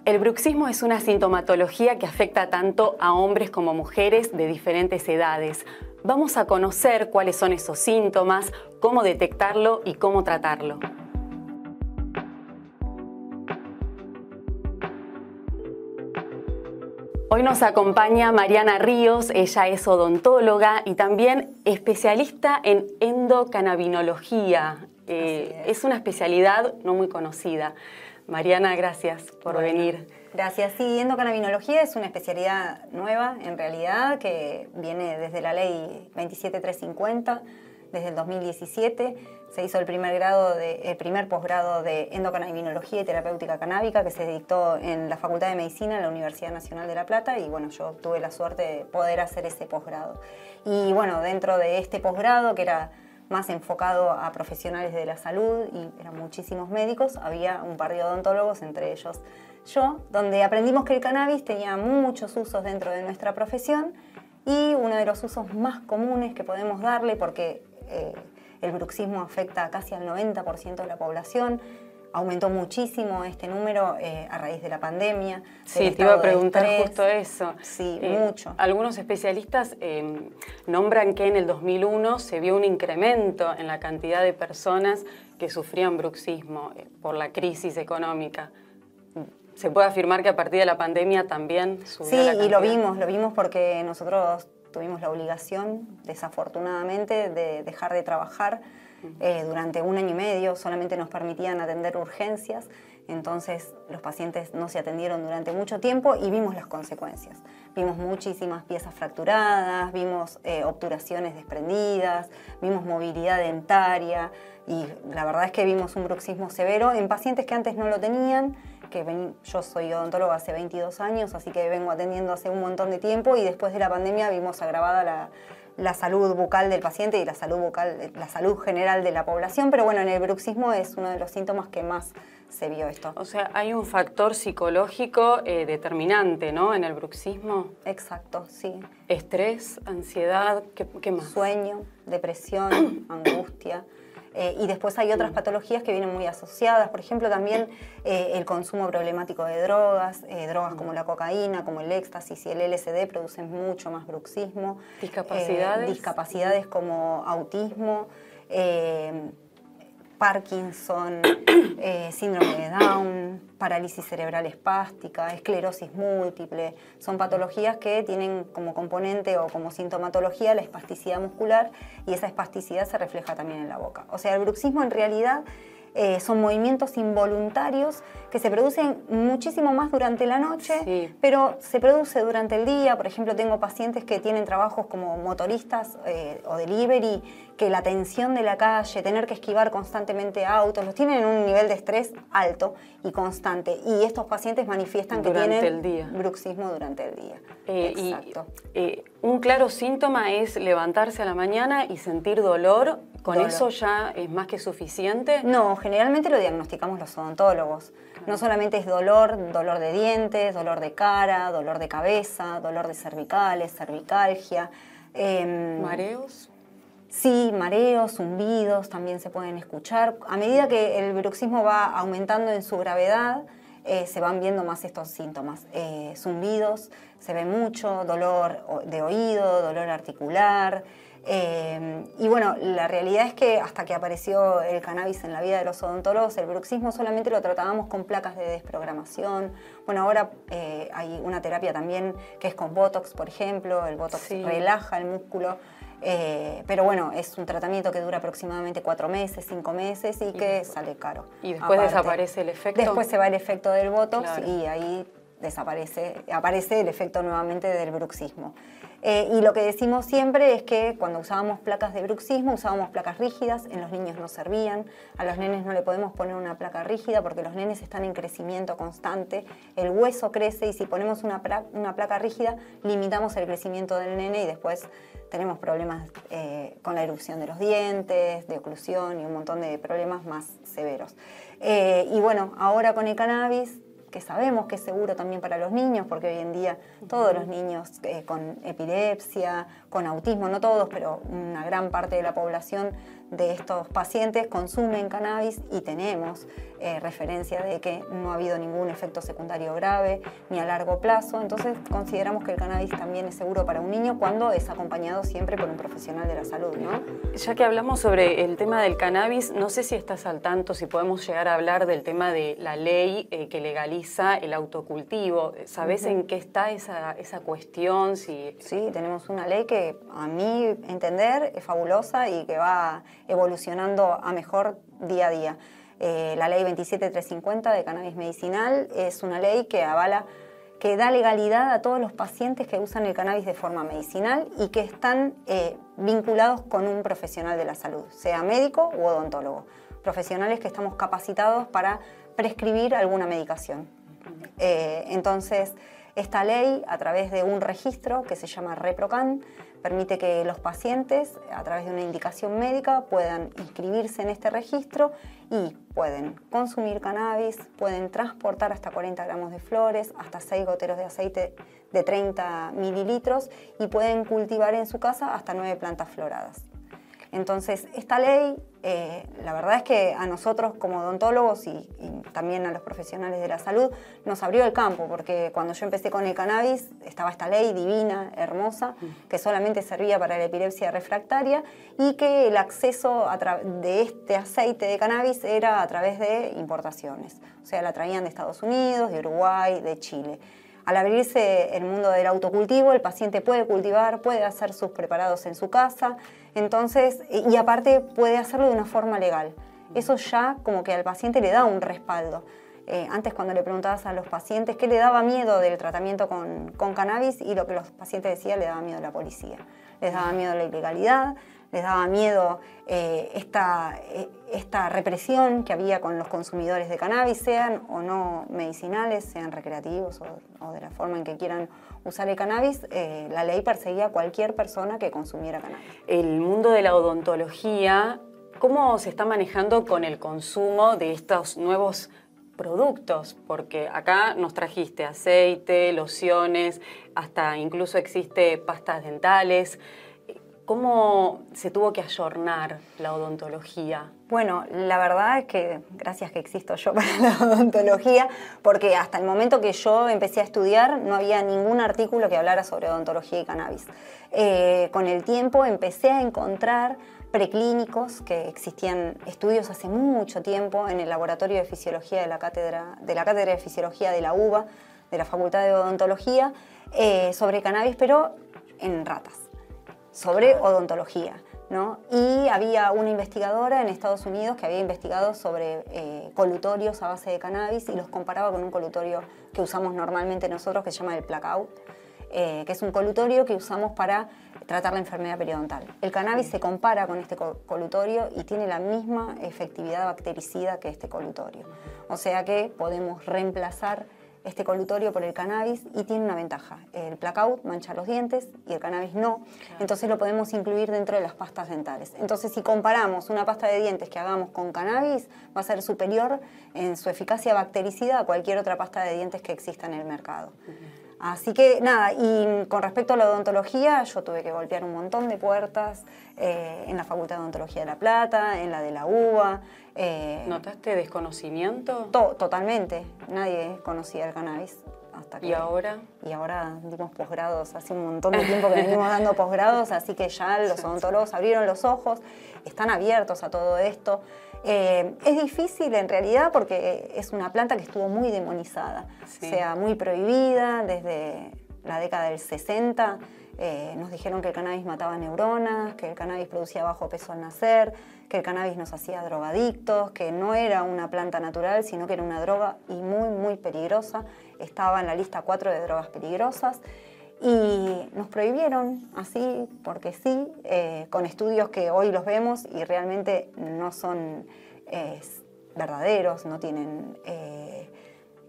El bruxismo es una sintomatología que afecta tanto a hombres como mujeres de diferentes edades. Vamos a conocer cuáles son esos síntomas, cómo detectarlo y cómo tratarlo. Hoy nos acompaña Mariana Ríos, ella es odontóloga y también especialista en endocannabinología. Es una especialidad no muy conocida. Mariana, gracias por venir. Gracias. Sí, endocannabinología es una especialidad nueva, en realidad, que viene desde la ley 27350, desde el 2017. Se hizo el primer posgrado de endocannabinología y terapéutica canábica que se dictó en la Facultad de Medicina en la Universidad Nacional de La Plata y bueno, yo tuve la suerte de poder hacer ese posgrado. Y bueno, dentro de este posgrado, que era más enfocado a profesionales de la salud y eran muchísimos médicos, había un par de odontólogos, entre ellos yo, donde aprendimos que el cannabis tenía muchos usos dentro de nuestra profesión y uno de los usos más comunes que podemos darle, porque el bruxismo afecta casi al 90% de la población, aumentó muchísimo este número a raíz de la pandemia. Sí, te iba a preguntar justo eso. Sí, mucho. Algunos especialistas nombran que en el 2001 se vio un incremento en la cantidad de personas que sufrían bruxismo por la crisis económica. ¿Se puede afirmar que a partir de la pandemia también subió la cantidad? Sí, y lo vimos porque nosotros tuvimos la obligación, desafortunadamente, de dejar de trabajar durante 1 año y medio. Solamente nos permitían atender urgencias, entonces los pacientes no se atendieron durante mucho tiempo y vimos las consecuencias. Vimos muchísimas piezas fracturadas, vimos obturaciones desprendidas, vimos movilidad dentaria y la verdad es que vimos un bruxismo severo en pacientes que antes no lo tenían. Yo soy odontóloga hace 22 años, así que vengo atendiendo hace un montón de tiempo y después de la pandemia vimos agravada la salud bucal del paciente y la salud general de la población, pero bueno, en el bruxismo es uno de los síntomas que más se vio esto. O sea, hay un factor psicológico determinante, ¿no?, en el bruxismo. Exacto, sí. Estrés, ansiedad, ¿qué más? Sueño, depresión, angustia. Y después hay otras patologías que vienen muy asociadas, por ejemplo también el consumo problemático de drogas como la cocaína, como el éxtasis y el LSD producen mucho más bruxismo. ¿Discapacidades? Discapacidades como autismo, Parkinson, síndrome de Down, parálisis cerebral espástica, esclerosis múltiple. Son patologías que tienen como componente o como sintomatología la espasticidad muscular y esa espasticidad se refleja también en la boca. O sea, el bruxismo en realidad son movimientos involuntarios que se producen muchísimo más durante la noche, sí, pero se produce durante el día. Por ejemplo, tengo pacientes que tienen trabajos como motoristas o delivery, que la tensión de la calle, tener que esquivar constantemente autos, los tienen en un nivel de estrés alto y constante. Y estos pacientes manifiestan que tienen bruxismo durante el día. Exacto. Un claro síntoma es levantarse a la mañana y sentir dolor. ¿Con eso ya es más que suficiente? No, generalmente lo diagnosticamos los odontólogos. No solamente es dolor de dientes, dolor de cara, dolor de cabeza, dolor de cervicales, cervicalgia. ¿Mareos? Sí, mareos, zumbidos también se pueden escuchar. A medida que el bruxismo va aumentando en su gravedad, se van viendo más estos síntomas. Zumbidos, se ve mucho, dolor de oído, dolor articular. Y bueno, la realidad es que hasta que apareció el cannabis en la vida de los odontólogos, el bruxismo solamente lo tratábamos con placas de desprogramación. Bueno, ahora hay una terapia también que es con Botox, por ejemplo. El Botox relaja el músculo. Pero bueno, es un tratamiento que dura aproximadamente 4 meses, 5 meses y que sale caro. ¿Y después desaparece el efecto? Después se va el efecto del Botox y ahí aparece el efecto nuevamente del bruxismo. Y lo que decimos siempre es que cuando usábamos placas de bruxismo, usábamos placas rígidas, en los niños no servían, a los nenes no le podemos poner una placa rígida porque los nenes están en crecimiento constante, el hueso crece y si ponemos una placa rígida, limitamos el crecimiento del nene y después tenemos problemas con la erupción de los dientes, de oclusión y un montón de problemas más severos. Y bueno, ahora con el cannabis, que sabemos que es seguro también para los niños, porque hoy en día todos los niños con epilepsia, con autismo, no todos, pero una gran parte de la población de estos pacientes consumen cannabis y tenemos referencia de que no ha habido ningún efecto secundario grave ni a largo plazo. Entonces consideramos que el cannabis también es seguro para un niño cuando es acompañado siempre por un profesional de la salud, ¿no? Ya que hablamos sobre el tema del cannabis, no sé si estás al tanto, si podemos llegar a hablar del tema de la ley que legaliza el autocultivo. ¿Sabés en qué está esa cuestión? Sí, tenemos una ley que a mi entender es fabulosa y que va evolucionando a mejor día a día. La ley 27350 de cannabis medicinal es una ley que avala, que da legalidad a todos los pacientes que usan el cannabis de forma medicinal y que están vinculados con un profesional de la salud, sea médico u odontólogo. Profesionales que estamos capacitados para prescribir alguna medicación. Entonces, esta ley, a través de un registro que se llama ReproCan, permite que los pacientes, a través de una indicación médica, puedan inscribirse en este registro y pueden consumir cannabis, pueden transportar hasta 40 gramos de flores, hasta 6 goteros de aceite de 30 mililitros y pueden cultivar en su casa hasta 9 plantas floradas. Entonces, esta ley, la verdad es que a nosotros como odontólogos y también a los profesionales de la salud nos abrió el campo, porque cuando yo empecé con el cannabis estaba esta ley divina, hermosa, que solamente servía para la epilepsia refractaria y que el acceso de este aceite de cannabis era a través de importaciones. O sea, la traían de Estados Unidos, de Uruguay, de Chile. Al abrirse el mundo del autocultivo, el paciente puede cultivar, puede hacer sus preparados en su casa, entonces, y aparte puede hacerlo de una forma legal. Eso ya como que al paciente le da un respaldo. Antes cuando le preguntabas a los pacientes qué le daba miedo del tratamiento con cannabis y lo que los pacientes decían, le daba miedo a la policía, les daba miedo a la ilegalidad, les daba miedo esta represión que había con los consumidores de cannabis, sean o no medicinales, sean recreativos o de la forma en que quieran usar el cannabis. La ley perseguía a cualquier persona que consumiera cannabis. El mundo de la odontología, ¿cómo se está manejando con el consumo de estos nuevos productos? Porque acá nos trajiste aceite, lociones, hasta incluso existe pastas dentales. ¿Cómo se tuvo que ayornar la odontología? Bueno, la verdad es que gracias que existo yo para la odontología, porque hasta el momento que yo empecé a estudiar no había ningún artículo que hablara sobre odontología y cannabis. Con el tiempo empecé a encontrar preclínicos, que existían estudios hace mucho tiempo en el laboratorio de fisiología de la cátedra de fisiología de la UBA, de la Facultad de Odontología, sobre cannabis, pero en ratas, sobre odontología, ¿no? Y había una investigadora en Estados Unidos que había investigado sobre colutorios a base de cannabis y los comparaba con un colutorio que usamos normalmente nosotros, que se llama el Plakout, que es un colutorio que usamos para tratar la enfermedad periodontal. El cannabis se compara con este colutorio y tiene la misma efectividad bactericida que este colutorio. O sea que podemos reemplazar este colutorio por el cannabis y tiene una ventaja. El Plakout mancha los dientes y el cannabis no. Claro. Entonces lo podemos incluir dentro de las pastas dentales. Entonces si comparamos una pasta de dientes que hagamos con cannabis, va a ser superior en su eficacia bactericida a cualquier otra pasta de dientes que exista en el mercado. Así que nada, y con respecto a la odontología, yo tuve que golpear un montón de puertas en la Facultad de Odontología de La Plata, en la de la UBA. ¿Notaste desconocimiento? Totalmente, nadie conocía el cannabis. Hasta que, ¿Y ahora? Y ahora dimos posgrados, hace un montón de tiempo que venimos dando posgrados, así que ya los odontólogos abrieron los ojos, están abiertos a todo esto. Es difícil en realidad porque es una planta que estuvo muy demonizada, o sea, muy prohibida desde la década del 60. Nos dijeron que el cannabis mataba neuronas, que el cannabis producía bajo peso al nacer, que el cannabis nos hacía drogadictos, que no era una planta natural, sino que era una droga y muy, muy peligrosa. Estaba en la lista 4 de drogas peligrosas. Y nos prohibieron así, porque sí, con estudios que hoy los vemos y realmente no son verdaderos, no tienen...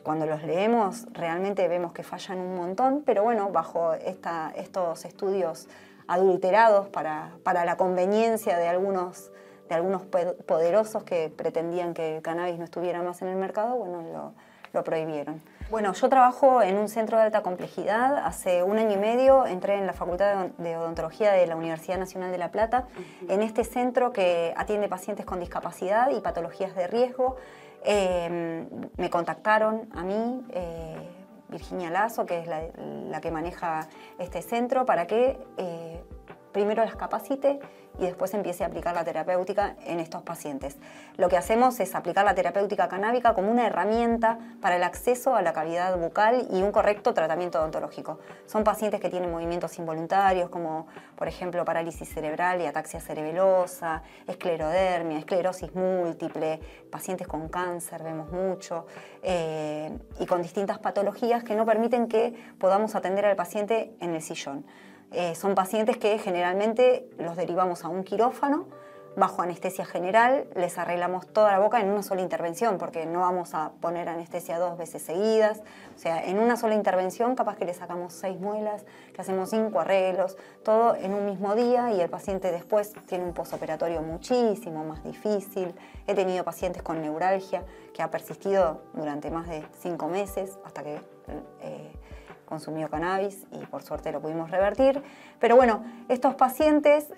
Cuando los leemos realmente vemos que fallan un montón, pero bueno, bajo estos estudios adulterados para la conveniencia de algunos poderosos que pretendían que el cannabis no estuviera más en el mercado, bueno, lo prohibieron. Bueno, yo trabajo en un centro de alta complejidad. Hace 1 año y medio entré en la Facultad de Odontología de la Universidad Nacional de La Plata, en este centro que atiende pacientes con discapacidad y patologías de riesgo. Me contactaron a mí, Virginia Lazo, que es la que maneja este centro, para que primero las capacite y después empiece a aplicar la terapéutica en estos pacientes. Lo que hacemos es aplicar la terapéutica canábica como una herramienta para el acceso a la cavidad bucal y un correcto tratamiento odontológico. Son pacientes que tienen movimientos involuntarios, como por ejemplo parálisis cerebral y ataxia cerebelosa, esclerodermia, esclerosis múltiple, pacientes con cáncer, vemos mucho, y con distintas patologías que no permiten que podamos atender al paciente en el sillón. Son pacientes que generalmente los derivamos a un quirófano, bajo anestesia general, les arreglamos toda la boca en una sola intervención, porque no vamos a poner anestesia 2 veces seguidas. O sea, en una sola intervención capaz que le sacamos 6 muelas, que hacemos 5 arreglos, todo en un mismo día, y el paciente después tiene un posoperatorio muchísimo más difícil. He tenido pacientes con neuralgia que ha persistido durante más de 5 meses, hasta que consumió cannabis y por suerte lo pudimos revertir. Pero bueno, estos pacientes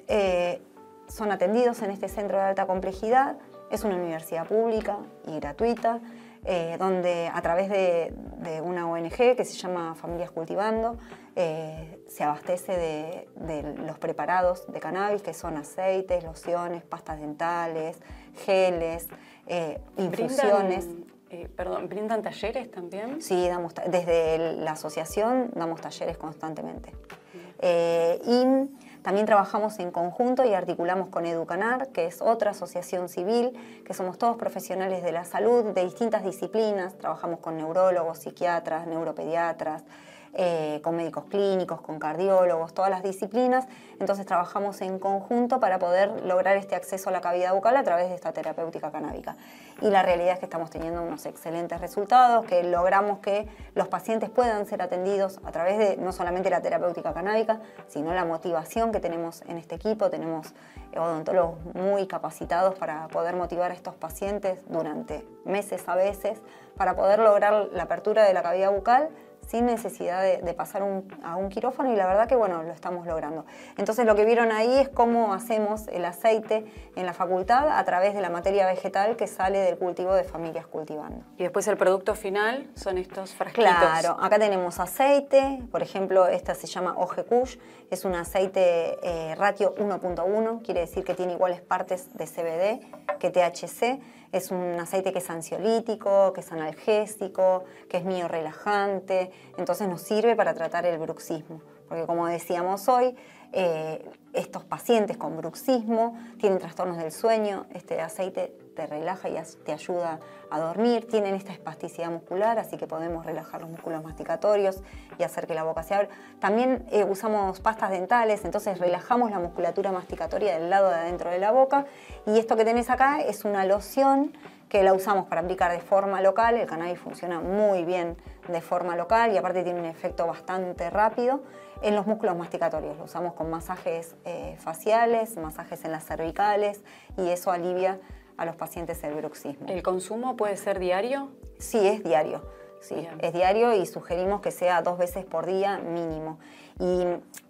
son atendidos en este centro de alta complejidad. Es una universidad pública y gratuita, donde a través de una ONG que se llama Familias Cultivando, se abastece de los preparados de cannabis, que son aceites, lociones, pastas dentales, geles, infusiones. ¿Brindan talleres también? Sí, desde la asociación damos talleres constantemente. Y también trabajamos en conjunto y articulamos con Educanar, que es otra asociación civil, que somos todos profesionales de la salud, de distintas disciplinas. Trabajamos con neurólogos, psiquiatras, neuropediatras, con médicos clínicos, con cardiólogos, todas las disciplinas. Entonces trabajamos en conjunto para poder lograr este acceso a la cavidad bucal a través de esta terapéutica canábica. Y la realidad es que estamos teniendo unos excelentes resultados, que logramos que los pacientes puedan ser atendidos a través de no solamente la terapéutica canábica, sino la motivación que tenemos en este equipo. Tenemos odontólogos muy capacitados para poder motivar a estos pacientes durante meses a veces, para poder lograr la apertura de la cavidad bucal sin necesidad de pasar a un quirófano, y la verdad que bueno, lo estamos logrando. Entonces lo que vieron ahí es cómo hacemos el aceite en la facultad a través de la materia vegetal que sale del cultivo de Familias Cultivando. Y después el producto final son estos frasquitos. Claro, acá tenemos aceite, por ejemplo, esta se llama OG Kush, es un aceite ratio 1.1, quiere decir que tiene iguales partes de CBD que THC. Es un aceite que es ansiolítico, que es analgésico, que es miorelajante, entonces nos sirve para tratar el bruxismo. Porque como decíamos hoy, estos pacientes con bruxismo tienen trastornos del sueño, este aceite te relaja y te ayuda a dormir, tienen esta espasticidad muscular, así que podemos relajar los músculos masticatorios y hacer que la boca se abra. También usamos pastas dentales, entonces relajamos la musculatura masticatoria del lado de adentro de la boca, y esto que tenés acá es una loción que la usamos para aplicar de forma local. El cannabis funciona muy bien de forma local y aparte tiene un efecto bastante rápido en los músculos masticatorios. Lo usamos con masajes faciales, masajes en las cervicales, y eso alivia a los pacientes el bruxismo. ¿El consumo puede ser diario? Sí, es diario. Sí, es diario, y sugerimos que sea 2 veces por día mínimo. Y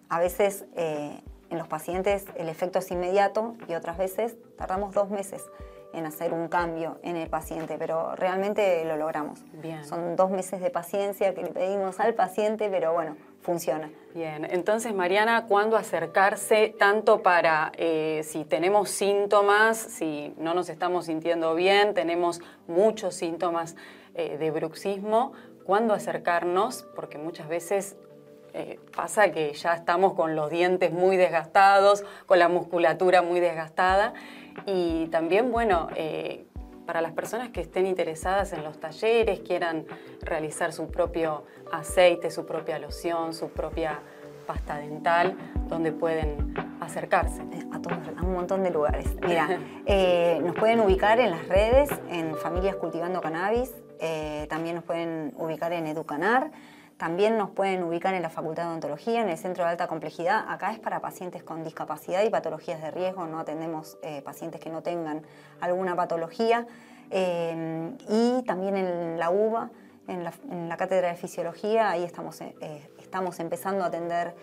a veces en los pacientes el efecto es inmediato y otras veces tardamos 2 meses en hacer un cambio en el paciente, pero realmente lo logramos. Bien. Son 2 meses de paciencia que le pedimos al paciente, pero bueno, funciona. Bien, entonces Mariana, ¿cuándo acercarse tanto para si tenemos síntomas, si no nos estamos sintiendo bien, tenemos muchos síntomas de bruxismo, cuándo acercarnos? Porque muchas veces pasa que ya estamos con los dientes muy desgastados, con la musculatura muy desgastada, y también, bueno, para las personas que estén interesadas en los talleres, quieran realizar su propio aceite, su propia loción, su propia pasta dental, ¿dónde pueden acercarse? A un montón de lugares. Mira, nos pueden ubicar en las redes, en Familias Cultivando Cannabis, también nos pueden ubicar en Educanar. También nos pueden ubicar en la Facultad de Odontología, en el Centro de Alta Complejidad. Acá es para pacientes con discapacidad y patologías de riesgo, no atendemos pacientes que no tengan alguna patología. Y también en la UBA, en la cátedra de fisiología, ahí estamos empezando a atender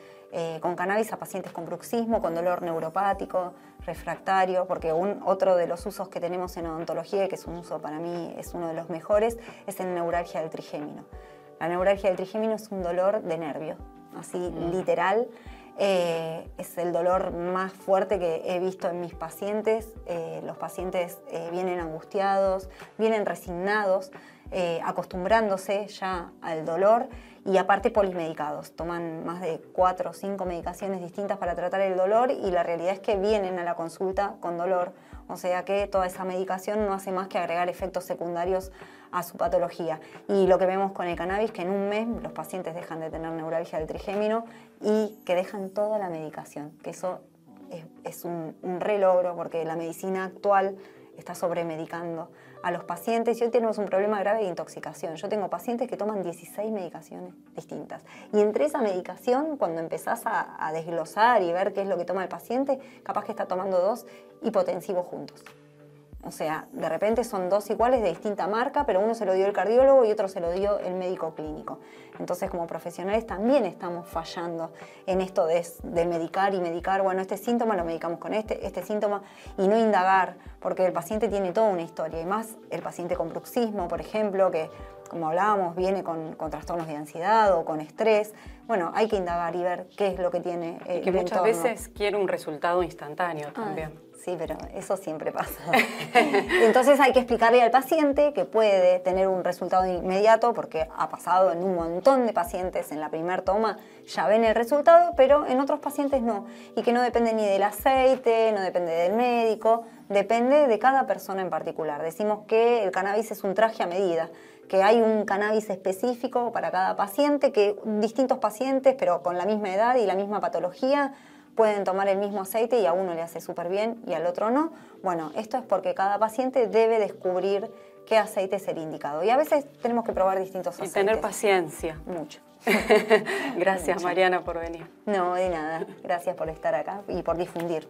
con cannabis a pacientes con bruxismo, con dolor neuropático, refractario, porque otro de los usos que tenemos en odontología, y que es un uso para mí, es uno de los mejores, es en neuralgia del trigémino. La neuralgia del trigémino es un dolor de nervio, así literal. Es el dolor más fuerte que he visto en mis pacientes. Los pacientes vienen angustiados, vienen resignados, acostumbrándose ya al dolor y aparte polimedicados. Toman más de 4 o 5 medicaciones distintas para tratar el dolor y la realidad es que vienen a la consulta con dolor. O sea que toda esa medicación no hace más que agregar efectos secundarios a su patología. Y lo que vemos con el cannabis, que en un mes los pacientes dejan de tener neuralgia del trigémino y que dejan toda la medicación, que eso es un re logro porque la medicina actual está sobremedicando a los pacientes y hoy tenemos un problema grave de intoxicación. Yo tengo pacientes que toman 16 medicaciones distintas y entre esa medicación, cuando empezás a desglosar y ver qué es lo que toma el paciente, capaz que está tomando 2 hipotensivos juntos. O sea, de repente son 2 iguales de distinta marca, pero uno se lo dio el cardiólogo y otro se lo dio el médico clínico. Entonces, como profesionales también estamos fallando en esto de medicar y medicar. Bueno, este síntoma lo medicamos con este síntoma, y no indagar, porque el paciente tiene toda una historia. Y más el paciente con bruxismo, por ejemplo, que, como hablábamos, viene con trastornos de ansiedad o con estrés. Bueno, hay que indagar y ver qué es lo que tiene el y que muchas entorno. veces quiere un resultado instantáneo también. Sí, pero eso siempre pasa. Entonces hay que explicarle al paciente que puede tener un resultado inmediato, porque ha pasado en un montón de pacientes en la primera toma, ya ven el resultado, pero en otros pacientes no. Y que no depende ni del aceite, no depende del médico, depende de cada persona en particular. Decimos que el cannabis es un traje a medida, que hay un cannabis específico para cada paciente, que distintos pacientes, pero con la misma edad y la misma patología, pueden tomar el mismo aceite y a uno le hace súper bien y al otro no. Bueno, esto es porque cada paciente debe descubrir qué aceite es el indicado. Y a veces tenemos que probar distintos aceites. Y tener paciencia. Mucho. Gracias, Mariana, por venir. No, de nada. Gracias por estar acá y por difundir.